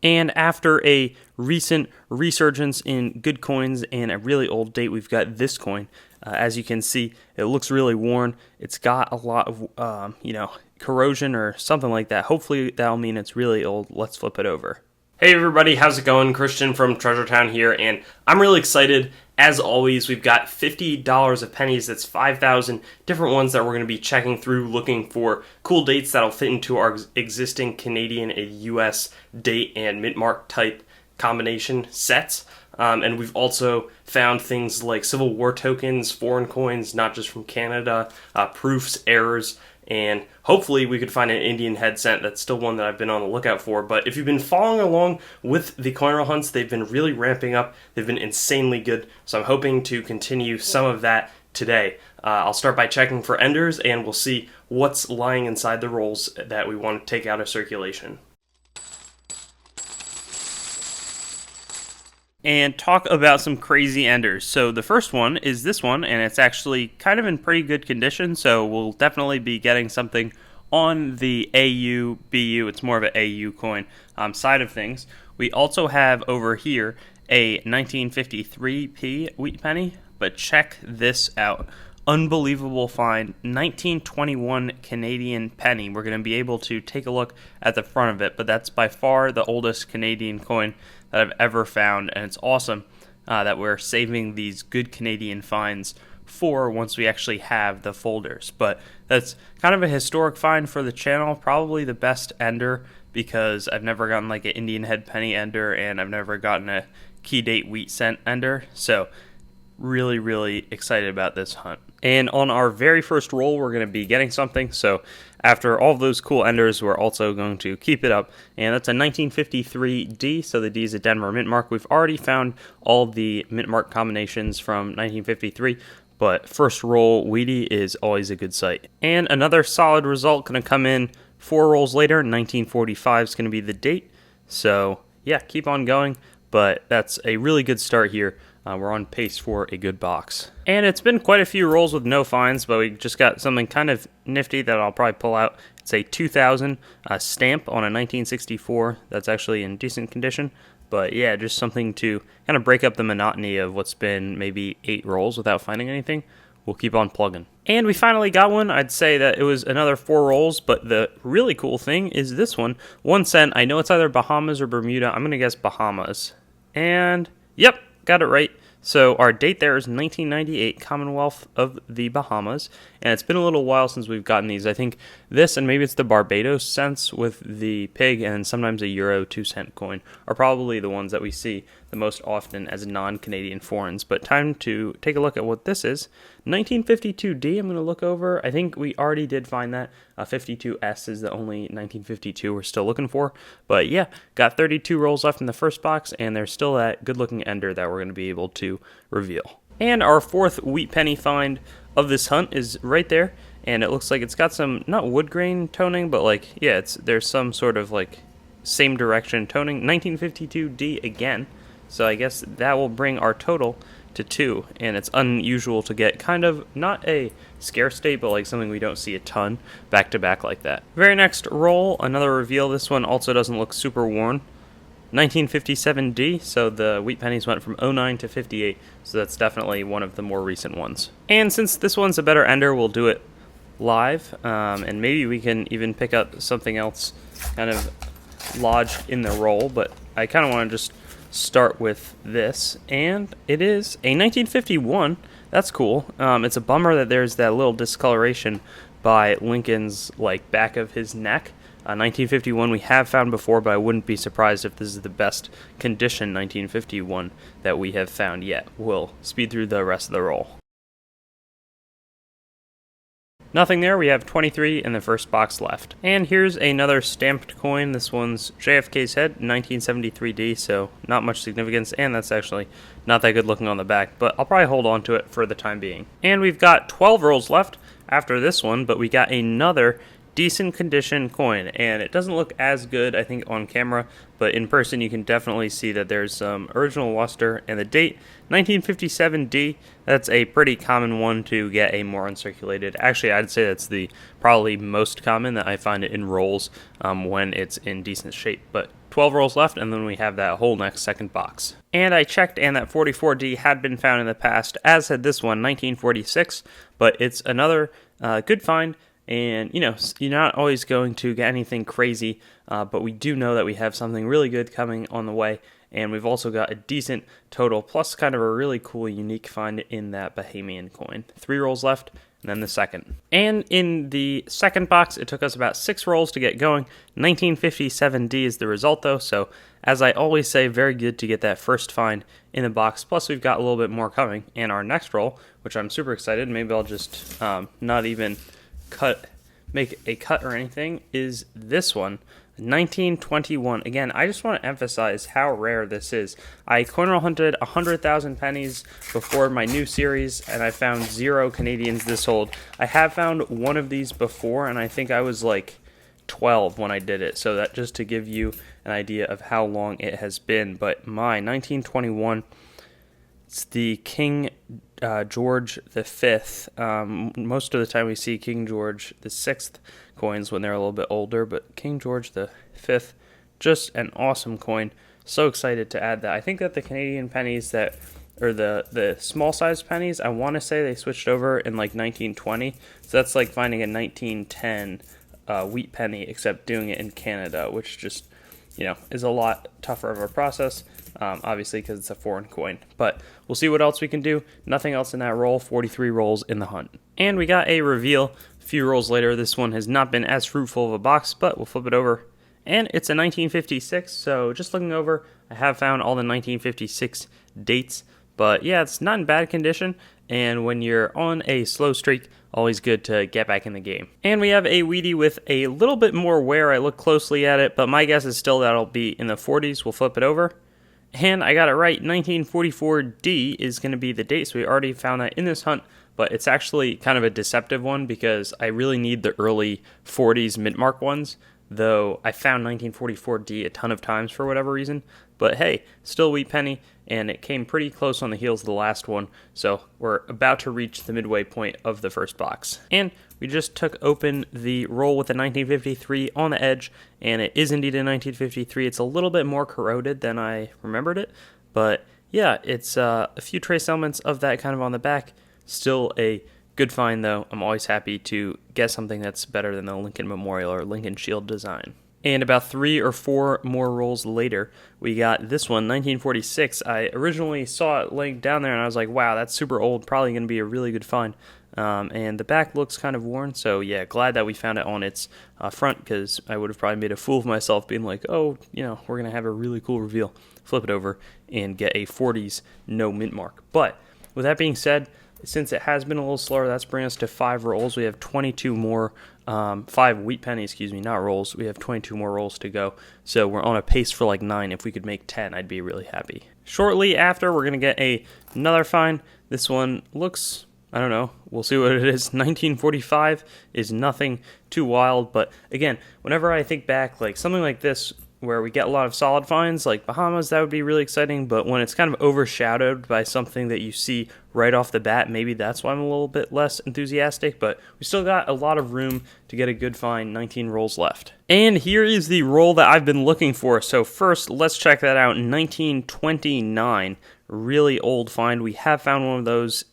And after a recent resurgence in good coins and a really old date, we've got this coin. As you can see, it looks really worn. It's got a lot of, corrosion or something like that. Hopefully that'll mean it's really old. Let's flip it over. Hey everybody, how's it going? Christian from Treasure Town here, and I'm really excited. As always, we've got $50 of pennies. That's 5,000 different ones that we're going to be checking through, looking for cool dates that'll fit into our existing Canadian and US date and mint-mark type combination sets. And we've also found things like Civil War tokens, foreign coins, not just from Canada, proofs, errors, and hopefully we could find an Indian head cent. That's still one that I've been on the lookout for. But if you've been following along with the coin roll hunts, they've been really ramping up. They've been insanely good. So I'm hoping to continue some of that today. I'll start by checking for enders, and we'll see what's lying inside the rolls that we want to take out of circulation. And talk about some crazy enders. So the first one is this one, and it's actually kind of in pretty good condition, so we'll definitely be getting something on the AU, BU, it's more of an AU coin side of things. We also have over here a 1953p wheat penny, but check this out. Unbelievable find, 1921 Canadian penny. We're going to be able to take a look at the front of it, but that's by far the oldest Canadian coin that I've ever found, and it's awesome that we're saving these good Canadian finds for once we actually have the folders. But that's kind of a historic find for the channel, probably the best ender, because I've never gotten like an Indian head penny ender, and I've never gotten a key date wheat cent ender, so really, really excited about this hunt. And on our very first roll, we're going to be getting something. So after all of those cool enders, we're also going to keep it up. And that's a 1953 D. So the D is a Denver mint mark. We've already found all the mint mark combinations from 1953. But first roll, Wheatie is always a good sight. And another solid result going to come in 4 rolls later. 1945 is going to be the date. So yeah, keep on going. But that's a really good start here. We're on pace for a good box. And it's been quite a few rolls with no finds, but we just got something kind of nifty that I'll probably pull out. It's a 2000 stamp on a 1964 that's actually in decent condition. But yeah, just something to kind of break up the monotony of what's been maybe 8 rolls without finding anything. We'll keep on plugging. And we finally got one. I'd say that it was another 4 rolls, but the really cool thing is this one. 1 cent. I know it's either Bahamas or Bermuda. I'm going to guess Bahamas. And yep, got it right. So our date there is 1998, Commonwealth of the Bahamas, and it's been a little while since we've gotten these. I think this, and maybe it's the Barbados cents with the pig, and sometimes a Euro 2-cent coin, are probably the ones that we see the most often as non-Canadian foreigns. But time to take a look at what this is. 1952D, I'm going to look over. I think we already did find that. 52S is the only 1952 we're still looking for. But yeah, got 32 rolls left in the first box, and there's still that good-looking ender that we're going to be able to reveal. And our 4th wheat penny find of this hunt is right there, and it looks like it's got some, not wood grain toning, but like, yeah, there's some sort of like same direction toning. 1952D again, so I guess that will bring our total to 2, and it's unusual to get kind of not a scarce date, but like something we don't see a ton back to back like that. Very next roll, another reveal. This one also doesn't look super worn. 1957D, so the wheat pennies went from 09 to 58, so that's definitely one of the more recent ones. And since this one's a better ender, we'll do it live, and maybe we can even pick up something else kind of lodged in the roll, but I kind of want to just start with this, and it is a 1951. That's cool. It's a bummer that there's that little discoloration by Lincoln's like back of his neck. 1951 we have found before, but I wouldn't be surprised if this is the best condition 1951 that we have found yet. We'll speed through the rest of the roll. Nothing there. We have 23 in the first box left. And here's another stamped coin. This one's JFK's head, 1973D, so not much significance, and that's actually not that good looking on the back, but I'll probably hold on to it for the time being. And we've got 12 rolls left after this one, but we got another decent condition coin, and it doesn't look as good, I think, on camera, but in person you can definitely see that there's some original luster, and the date, 1957D, that's a pretty common one to get a more uncirculated. Actually, I'd say that's the probably most common that I find it in rolls when it's in decent shape, but 12 rolls left, and then we have that whole next second box. And I checked, and that 44D had been found in the past, as had this one, 1946, but it's another good find. And, you know, you're not always going to get anything crazy, but we do know that we have something really good coming on the way. And we've also got a decent total, plus kind of a really cool, unique find in that Bahamian coin. 3 rolls left, and then the second. And in the second box, it took us about 6 rolls to get going. 1957D is the result, though. So, as I always say, very good to get that first find in the box. Plus, we've got a little bit more coming. And our next roll, which I'm super excited, maybe I'll just not even make a cut or anything, is this one, 1921. Again, I just want to emphasize how rare this is. I coin roll hunted 100,000 pennies before my new series, and I found 0 Canadians this old. I have found one of these before, and I think I was like 12 when I did it, so that just to give you an idea of how long it has been. But my 1921, it's the King George V. Most of the time we see King George VI coins when they're a little bit older, but King George V, just an awesome coin. So excited to add that. I think that the Canadian pennies or the small size pennies, I want to say they switched over in like 1920. So that's like finding a 1910 wheat penny, except doing it in Canada, which just, you know, is a lot tougher of a process. Obviously because it's a foreign coin. But we'll see what else we can do. Nothing else in that roll. 43 rolls in the hunt. And we got a reveal a few rolls later. This one has not been as fruitful of a box, but we'll flip it over. And it's a 1956, so just looking over, I have found all the 1956 dates. But yeah, it's not in bad condition. And when you're on a slow streak, always good to get back in the game. And we have a Wheatie with a little bit more wear. I look closely at it, but my guess is still that'll be in the 40s. We'll flip it over. And I got it right, 1944D is going to be the date, so we already found that in this hunt, but it's actually kind of a deceptive one because I really need the early 40s mint-mark ones, though I found 1944D a ton of times for whatever reason. But hey, still wheat penny, and it came pretty close on the heels of the last one, so we're about to reach the midway point of the first box. And we just took open the roll with a 1953 on the edge, and it is indeed a 1953. It's a little bit more corroded than I remembered it, but yeah, it's a few trace elements of that kind of on the back. Still a good find, though. I'm always happy to get something that's better than the Lincoln Memorial or Lincoln Shield design. And about 3 or 4 more rolls later, we got this one, 1946. I originally saw it laying down there, and I was like, wow, that's super old. Probably going to be a really good find. And the back looks kind of worn, so yeah, glad that we found it on its front, because I would have probably made a fool of myself being like, oh, you know, we're going to have a really cool reveal. Flip it over and get a 40s no mint mark. But with that being said, since it has been a little slower, that's bringing us to 5 rolls. We have 22 more, 5 wheat pennies, excuse me, not rolls. We have 22 more rolls to go. So we're on a pace for like 9. If we could make 10, I'd be really happy. Shortly after, we're going to get another find. This one looks, I don't know, we'll see what it is. 1945 is nothing too wild. But again, whenever I think back, like something like this, where we get a lot of solid finds, like Bahamas, that would be really exciting, but when it's kind of overshadowed by something that you see right off the bat, maybe that's why I'm a little bit less enthusiastic, but we still got a lot of room to get a good find, 19 rolls left. And here is the roll that I've been looking for. So first, let's check that out, 1929, really old find. We have found one of those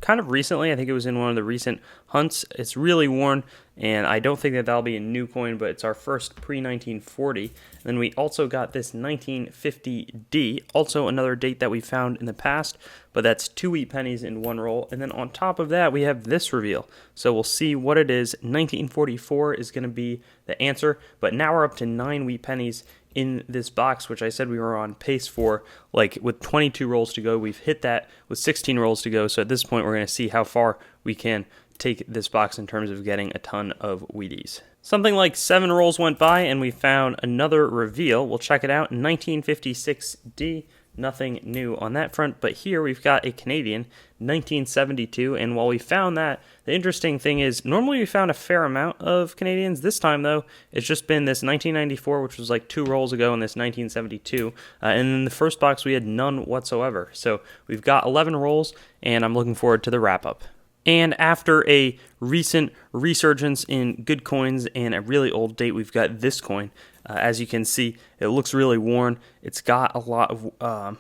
kind of recently. I think it was in one of the recent hunts. It's really worn, and I don't think that that'll be a new coin, but it's our first pre-1940. And then we also got this 1950D, also another date that we found in the past, but that's 2 wheat pennies in one roll. And then on top of that, we have this reveal. So we'll see what it is. 1944 is going to be the answer, but now we're up to 9 wheat pennies in this box, which I said we were on pace for. Like with 22 rolls to go, we've hit that with 16 rolls to go. So at this point, we're going to see how far we can take this box in terms of getting a ton of Wheaties. Something like 7 rolls went by, and we found another reveal. We'll check it out. 1956D. Nothing new on that front, but here we've got a Canadian, 1972, and while we found that, the interesting thing is, normally we found a fair amount of Canadians. This time, though, it's just been this 1994, which was like 2 rolls ago, and this 1972, and in the first box we had none whatsoever. So we've got 11 rolls, and I'm looking forward to the wrap-up. And after a recent resurgence in good coins and a really old date, we've got this coin. As you can see, it looks really worn. It's got a lot of,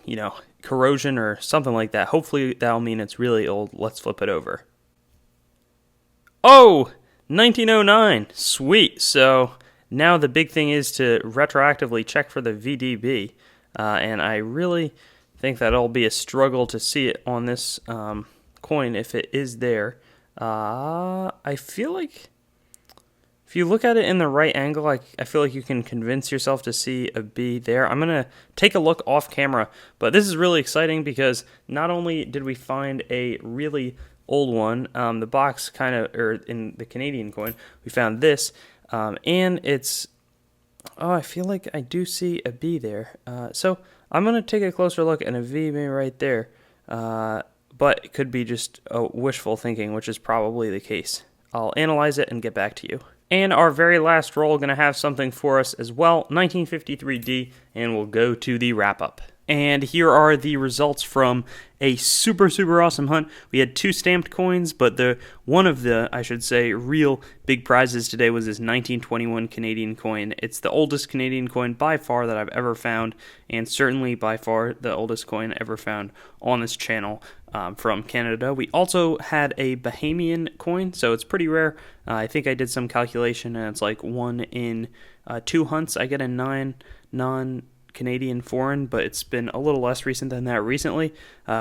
corrosion or something like that. Hopefully that'll mean it's really old. Let's flip it over. Oh, 1909. Sweet. So now the big thing is to retroactively check for the VDB. And I really think that'll be a struggle to see it on this coin if it is there. I feel like if you look at it in the right angle, I feel like you can convince yourself to see a B there. I'm going to take a look off camera, but this is really exciting because not only did we find a really old one, the box kind of, or in the Canadian coin, we found this, and it's, I feel like I do see a B there. So I'm going to take a closer look and a V maybe right there, but it could be just wishful thinking, which is probably the case. I'll analyze it and get back to you. And our very last roll going to have something for us as well, 1953D, and we'll go to the wrap-up. And here are the results from a super, super awesome hunt. We had 2 stamped coins, but one of the, I should say, real big prizes today was this 1921 Canadian coin. It's the oldest Canadian coin by far that I've ever found, and certainly by far the oldest coin ever found on this channel from Canada. We also had a Bahamian coin, so it's pretty rare. I think I did some calculation, and it's like 1 in 2 hunts. I get a 9 non-Canadian foreign, but it's been a little less recent than that recently.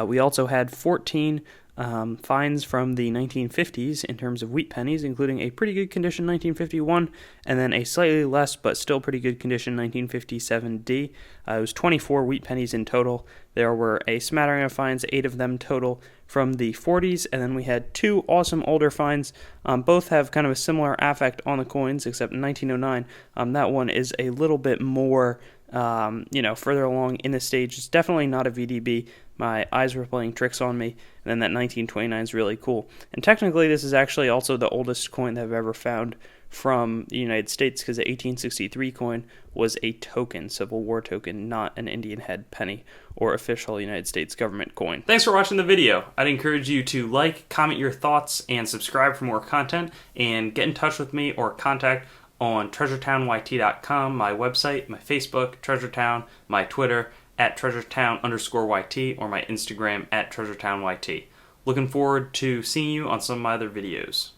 We also had 14 finds from the 1950s in terms of wheat pennies, including a pretty good condition 1951, and then a slightly less but still pretty good condition 1957D. It was 24 wheat pennies in total. There were a smattering of finds, 8 of them total from the 40s, and then we had 2 awesome older finds. Both have kind of a similar affect on the coins, except in 1909, that one is a little bit more further along in the stage. It's definitely not a VDB. My eyes were playing tricks on me. And then that 1929 is really cool. And technically, this is actually also the oldest coin that I've ever found from the United States, because the 1863 coin was a token, Civil War token, not an Indian head penny or official United States government coin. Thanks for watching the video. I'd encourage you to like, comment your thoughts, and subscribe for more content, and get in touch with me or contact on treasuretown.yt.com, my website, my Facebook, TreasureTown, my Twitter, @treasuretown_YT, or my Instagram, @treasuretownyt. Looking forward to seeing you on some of my other videos.